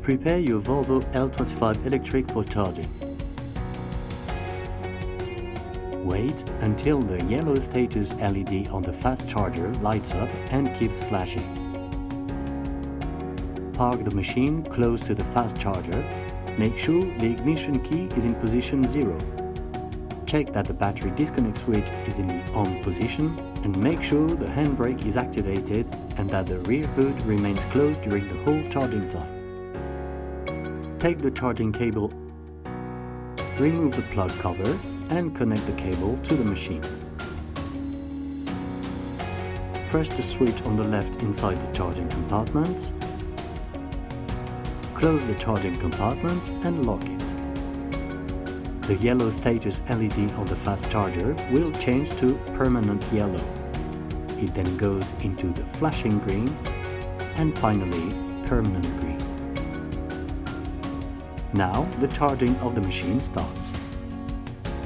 Prepare your Volvo L25 Electric for charging. Wait until the yellow status LED on the fast charger lights up and keeps flashing. Park the machine close to the fast charger. Make sure the ignition key is in position 0. Check that the battery disconnect switch is in the on position and make sure the handbrake is activated and that the rear hood remains closed during the whole charging time. Take the charging cable, remove the plug cover and connect the cable to the machine. Press the switch on the left inside the charging compartment. Close the charging compartment and lock it. The yellow status LED on the fast charger will change to permanent yellow. It then goes into the flashing green and finally permanent green. Now the charging of the machine starts.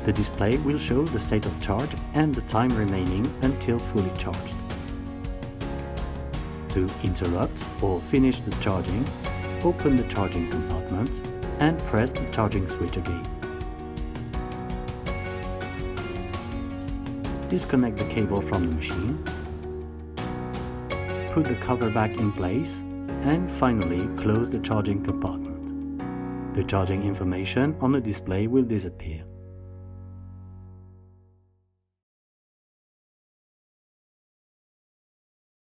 The display will show the state of charge and the time remaining until fully charged. To interrupt or finish the charging, open the charging compartment and press the charging switch again. Disconnect the cable from the machine, put the cover back in place and finally close the charging compartment. The charging information on the display will disappear.